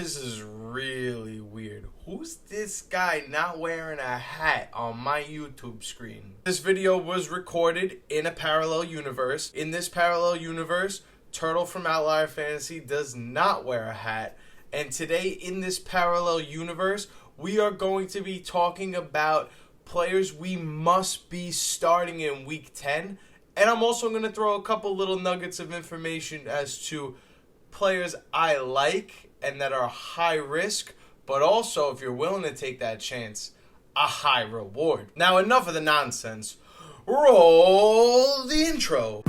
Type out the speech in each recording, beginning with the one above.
This is really weird. Who's this guy not wearing a hat on my YouTube screen? This video was recorded in a parallel universe. In this parallel universe, Turtle from Outlier Fantasy does not wear a hat. And today in this parallel universe, we are going to be talking about players we must be starting in Week 10. And I'm also going to throw a couple little nuggets of information as to players I like and that are high risk, but also, if you're willing to take that chance, a high reward. Now, enough of the nonsense. Roll the intro.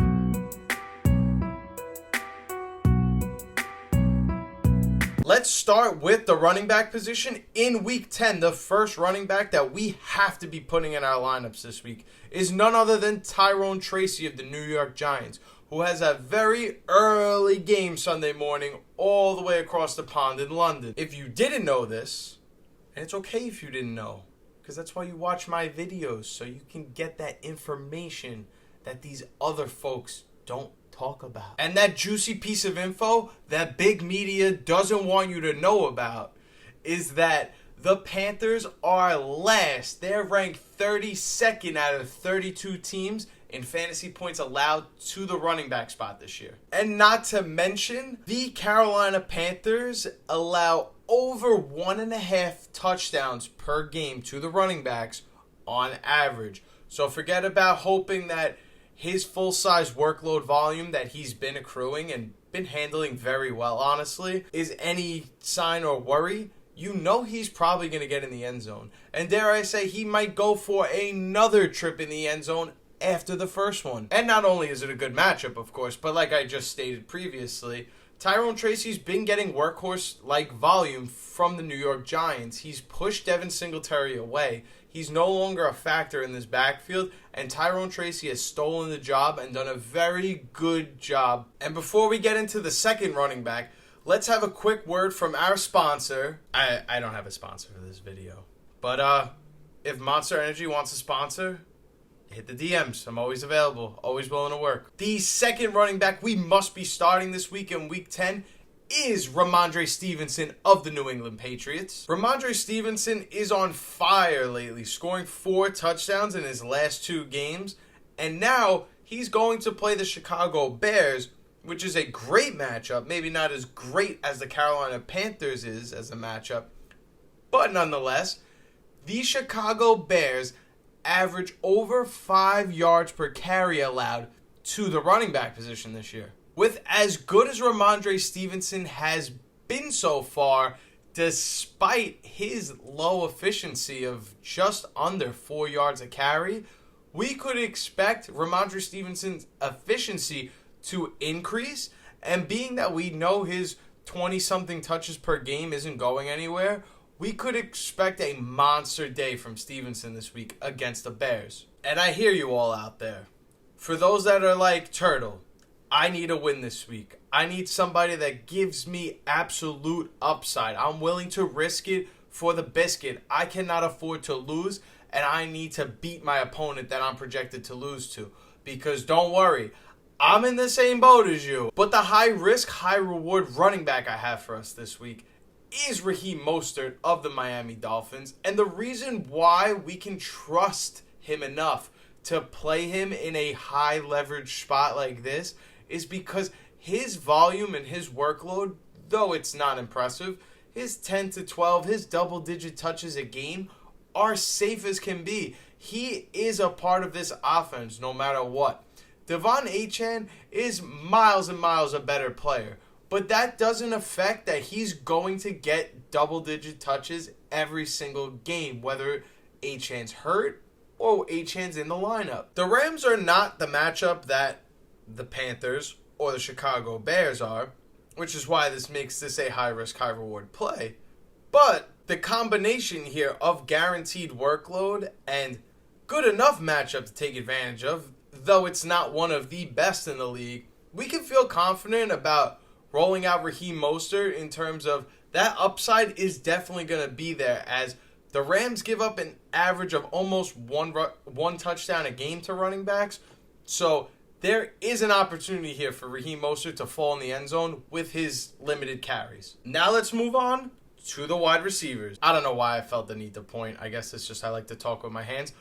Let's start with the running back position. In Week 10, the first running back that we have to be putting in our lineups this week is none other than Tyrone Tracy of the New York Giants, who has a very early game Sunday morning all the way across the pond in London. If you didn't know this, and it's okay if you didn't know, because that's why you watch my videos, so you can get that information that these other folks don't talk about. And that juicy piece of info that big media doesn't want you to know about is that the Panthers are last. They're ranked 32nd out of 32 teams in fantasy points allowed to the running back spot this year. And not to mention, the Carolina Panthers allow over 1.5 touchdowns per game to the running backs on average. So forget about hoping that his full-size workload volume that he's been accruing and been handling very well, honestly, is any sign or worry. You know he's probably going to get in the end zone. And dare I say, he might go for another trip in the end zone after the first one. And not only is it a good matchup, of course, but like I just stated previously, Tyrone Tracy's been getting workhorse-like volume from the New York Giants. He's pushed Devin Singletary away. He's no longer a factor in this backfield, and Tyrone Tracy has stolen the job and done a very good job. And before we get into the second running back, let's have a quick word from our sponsor. I don't have a sponsor for this video, but if Monster Energy wants a sponsor, hit the DMs. I'm always available, always willing to work. The second running back we must be starting this week in Week 10 is Rhamondre Stevenson of the New England Patriots. Rhamondre Stevenson is on fire lately, scoring 4 touchdowns in his last 2 games, and now he's going to play the Chicago Bears, which is a great matchup, maybe not as great as the Carolina Panthers is as a matchup, but nonetheless, the Chicago Bears average over 5 yards per carry allowed to the running back position this year. With as good as Rhamondre Stevenson has been so far, despite his low efficiency of just under 4 yards a carry, we could expect Rhamondre Stevenson's efficiency to increase. And being that we know his 20-something touches per game isn't going anywhere, we could expect a monster day from Stevenson this week against the Bears. And I hear you all out there. For those that are like, Turtle, I need a win this week. I need somebody that gives me absolute upside. I'm willing to risk it for the biscuit. I cannot afford to lose, and I need to beat my opponent that I'm projected to lose to. Because don't worry, I'm in the same boat as you. But the high risk, high reward running back I have for us this week is Raheem Mostert of the Miami Dolphins. And the reason why we can trust him enough to play him in a high leverage spot like this is because his volume and his workload, though it's not impressive, his 10 to 12, his double-digit touches a game are safe as can be. He is a part of this offense no matter what. Devon Achane is miles and miles a better player, but that doesn't affect that he's going to get double-digit touches every single game, whether Achane's hurt or Achane's in the lineup. The Rams are not the matchup that the Panthers or the Chicago Bears are, which is why this makes this a high-risk, high-reward play. But the combination here of guaranteed workload and good enough matchup to take advantage of, though it's not one of the best in the league, we can feel confident about rolling out Raheem Mostert in terms of that upside is definitely going to be there, as the Rams give up an average of almost one touchdown a game to running backs. So there is an opportunity here for Raheem Mostert to fall in the end zone with his limited carries. Now let's move on to the wide receivers. I don't know why I felt the need to point. I guess it's just I like to talk with my hands.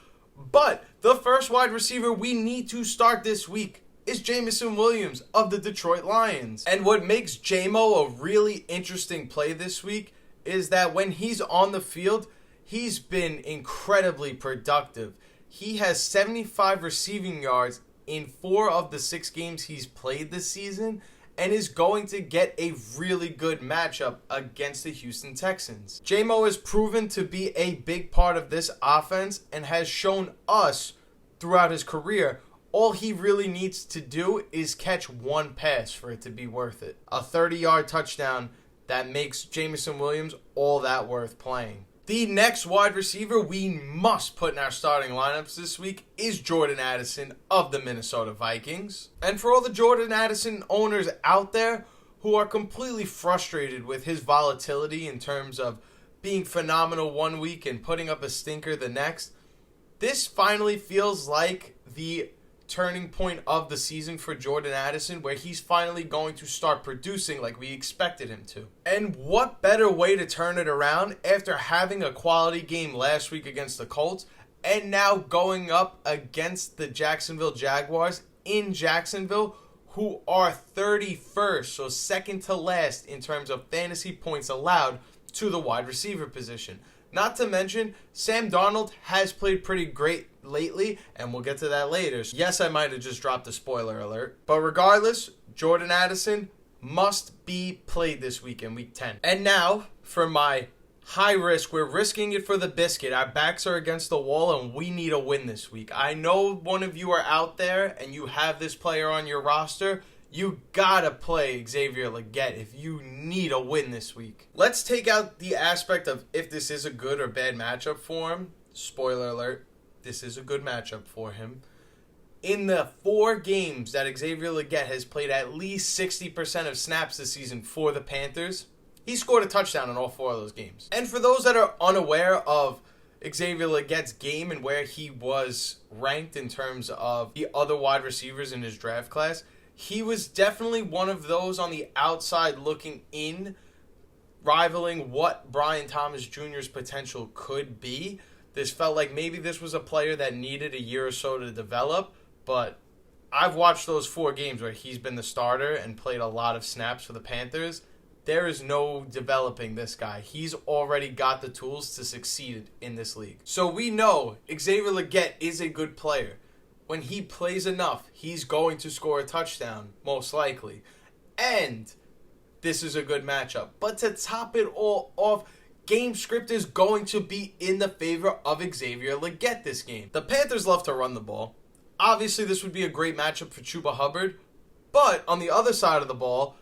But the first wide receiver we need to start this week is Jameson Williams of the Detroit Lions. And what makes JMO a really interesting play this week is that when he's on the field, he's been incredibly productive. He has 75 receiving yards in 4 of the 6 games he's played this season and is going to get a really good matchup against the Houston Texans. JMO has proven to be a big part of this offense and has shown us throughout his career all he really needs to do is catch one pass for it to be worth it. A 30-yard touchdown that makes Jameson Williams all that worth playing. The next wide receiver we must put in our starting lineups this week is Jordan Addison of the Minnesota Vikings. And for all the Jordan Addison owners out there who are completely frustrated with his volatility in terms of being phenomenal one week and putting up a stinker the next, this finally feels like the turning point of the season for Jordan Addison, where he's finally going to start producing like we expected him to. And what better way to turn it around after having a quality game last week against the Colts and now going up against the Jacksonville Jaguars in Jacksonville, who are 31st, so second to last in terms of fantasy points allowed to the wide receiver position. Not to mention, Sam Darnold has played pretty great lately, and we'll get to that later. Yes, I might have just dropped a spoiler alert. But regardless, Jordan Addison must be played this week in Week 10. And now, for my high risk, we're risking it for the biscuit. Our backs are against the wall, and we need a win this week. I know one of you are out there, and you have this player on your roster. You gotta play Xavier Legette if you need a win this week. Let's take out the aspect of if this is a good or bad matchup for him. Spoiler alert, this is a good matchup for him. In the 4 games that Xavier Legette has played at least 60% of snaps this season for the Panthers, he scored a touchdown in all 4 of those games. And for those that are unaware of Xavier Legette's game and where he was ranked in terms of the other wide receivers in his draft class, he was definitely one of those on the outside looking in, rivaling what Brian Thomas Jr.'s potential could be. This felt like maybe this was a player that needed a year or so to develop, but I've watched those 4 games where he's been the starter and played a lot of snaps for the Panthers. There is no developing this guy. He's already got the tools to succeed in this league. So we know Xavier Legette is a good player. When he plays enough, he's going to score a touchdown, most likely. And this is a good matchup. But to top it all off, game script is going to be in the favor of Xavier Legette this game. The Panthers love to run the ball. Obviously, this would be a great matchup for Chuba Hubbard. But on the other side of the ball,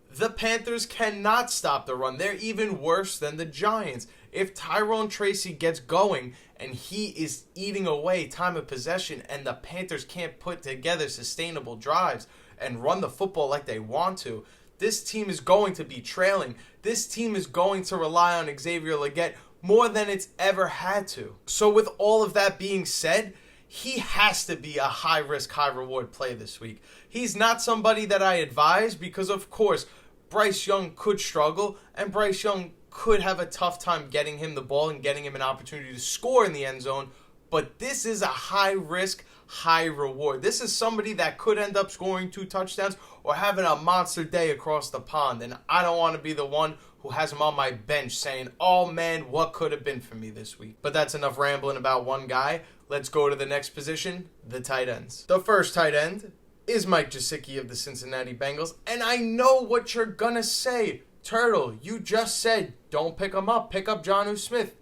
the Panthers cannot stop the run. They're even worse than the Giants. If Tyrone Tracy gets going and he is eating away time of possession and the Panthers can't put together sustainable drives and run the football like they want to, this team is going to be trailing. This team is going to rely on Xavier Legette more than it's ever had to. So with all of that being said, he has to be a high-risk, high-reward play this week. He's not somebody that I advise because, of course, Bryce Young could struggle, and Bryce Young could have a tough time getting him the ball and getting him an opportunity to score in the end zone. But this is a high-risk, high-reward. This is somebody that could end up scoring 2 touchdowns or having a monster day across the pond. And I don't want to be the one who has him on my bench saying, oh man, what could have been for me this week? But that's enough rambling about one guy. Let's go to the next position, the tight ends. The first tight end is Mike Gesicki of the Cincinnati Bengals. And I know what you're going to say. Turtle, you just said don't pick him up. Pick up Jonnu Smith.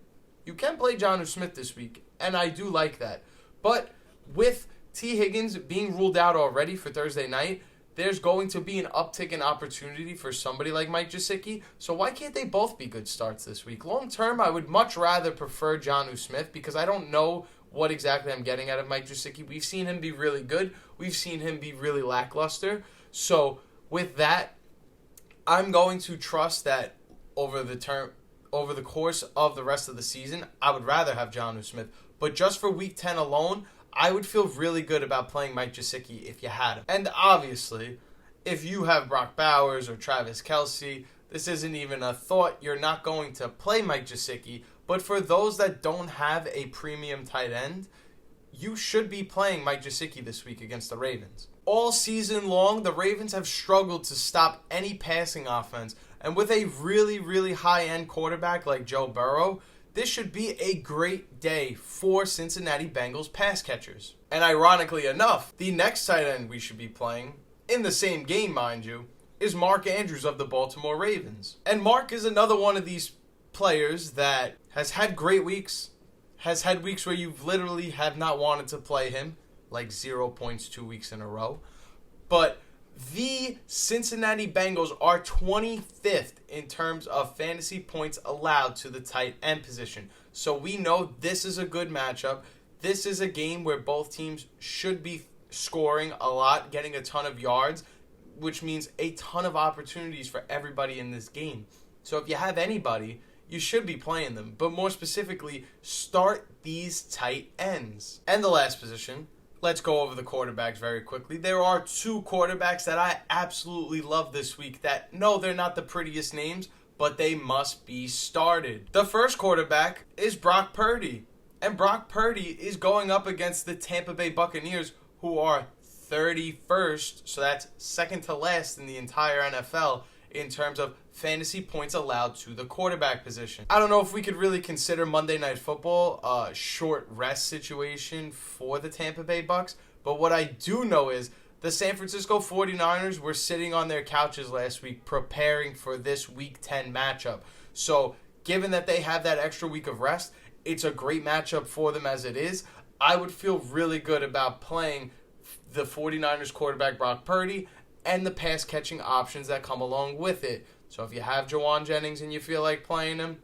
You can play Jonnu Smith this week, and I do like that. But with T. Higgins being ruled out already for Thursday night, there's going to be an uptick in opportunity for somebody like Mike Gesicki. So why can't they both be good starts this week? Long term, I would much rather prefer Jonnu Smith because I don't know what exactly I'm getting out of Mike Gesicki. We've seen him be really good. We've seen him be really lackluster. So with that, I'm going to trust that over the course of the rest of the season, I would rather have Jonnu Smith. But just for Week 10 alone, I would feel really good about playing Mike Gesicki if you had him. And obviously, if you have Brock Bowers or Travis Kelce, this isn't even a thought. You're not going to play Mike Gesicki. But for those that don't have a premium tight end, you should be playing Mike Gesicki this week against the Ravens. All season long, the Ravens have struggled to stop any passing offense. And with a really, really high-end quarterback like Joe Burrow, this should be a great day for Cincinnati Bengals pass catchers. And ironically enough, the next tight end we should be playing, in the same game mind you, is Mark Andrews of the Baltimore Ravens. And Mark is another one of these players that has had great weeks, has had weeks where you literally have not wanted to play him, like 0 points 2 weeks in a row. But the Cincinnati Bengals are 25th in terms of fantasy points allowed to the tight end position. So we know this is a good matchup. This is a game where both teams should be scoring a lot, getting a ton of yards, which means a ton of opportunities for everybody in this game. So if you have anybody, you should be playing them. But more specifically, start these tight ends. And the last position, let's go over the quarterbacks very quickly. There are two quarterbacks that I absolutely love this week that, no, they're not the prettiest names, but they must be started. The first quarterback is Brock Purdy. And Brock Purdy is going up against the Tampa Bay Buccaneers, who are 31st, so that's second to last in the entire NFL in terms of fantasy points allowed to the quarterback position. I don't know if we could really consider Monday Night Football a short rest situation for the Tampa Bay Bucs, but what I do know is the San Francisco 49ers were sitting on their couches last week preparing for this Week 10 matchup. So given that they have that extra week of rest, it's a great matchup for them as it is. I would feel really good about playing the 49ers quarterback Brock Purdy and the pass-catching options that come along with it. So if you have Jawan Jennings and you feel like playing him,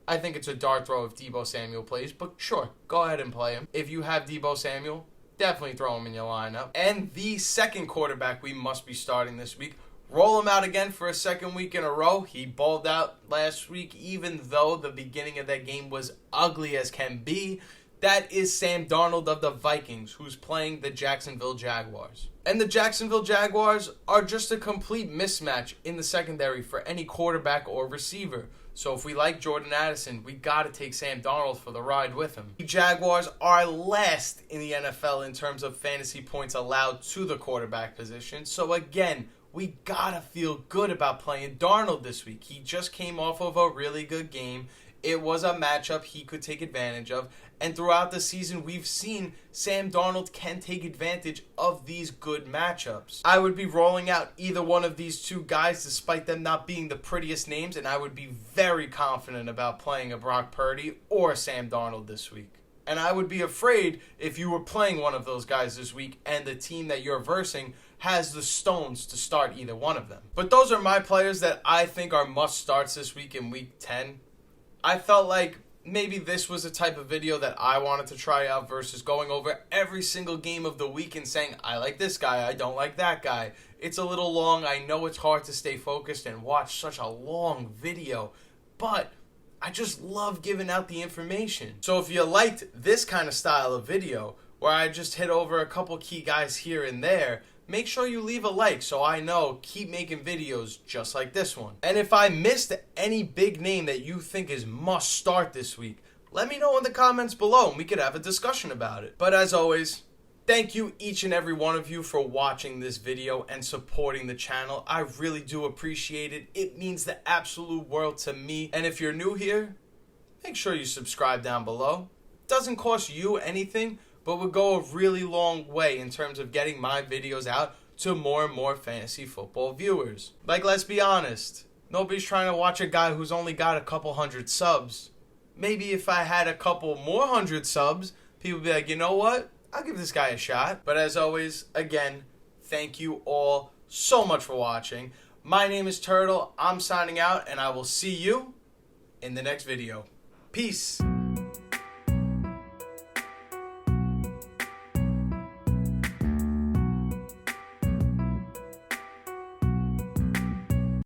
I think it's a dart throw if Deebo Samuel plays, but sure, go ahead and play him. If you have Deebo Samuel, definitely throw him in your lineup. And the second quarterback we must be starting this week, roll him out again for a second week in a row. He balled out last week, even though the beginning of that game was ugly as can be. That is Sam Darnold of the Vikings, who's playing the Jacksonville Jaguars. And the Jacksonville Jaguars are just a complete mismatch in the secondary for any quarterback or receiver. So if we like Jordan Addison, we got to take Sam Darnold for the ride with him. The Jaguars are last in the NFL in terms of fantasy points allowed to the quarterback position. So again, we got to feel good about playing Darnold this week. He just came off of a really good game. It was a matchup he could take advantage of. And throughout the season, we've seen Sam Darnold can take advantage of these good matchups. I would be rolling out either one of these two guys despite them not being the prettiest names, and I would be very confident about playing a Brock Purdy or Sam Darnold this week. And I would be afraid if you were playing one of those guys this week and the team that you're versing has the stones to start either one of them. But those are my players that I think are must-starts this week in Week 10. I felt like maybe this was a type of video that I wanted to try out versus going over every single game of the week and saying, I like this guy, I don't like that guy. It's a little long. I know it's hard to stay focused and watch such a long video, but I just love giving out the information. So if you liked this kind of style of video, where I just hit over a couple key guys here and there, make sure you leave a like so I know keep making videos just like this one. And if I missed any big name that you think is must start this week, let me know in the comments below and we could have a discussion about it. But as always, thank you each and every one of you for watching this video and supporting the channel. I really do appreciate it. It means the absolute world to me. And if you're new here, make sure you subscribe down below. It doesn't cost you anything, but would go a really long way in terms of getting my videos out to more and more fantasy football viewers. Like, let's be honest, nobody's trying to watch a guy who's only got a couple hundred subs. Maybe if I had a couple more hundred subs, people would be like, you know what? I'll give this guy a shot. But as always, again, thank you all so much for watching. My name is Turtle. I'm signing out, and I will see you in the next video. Peace.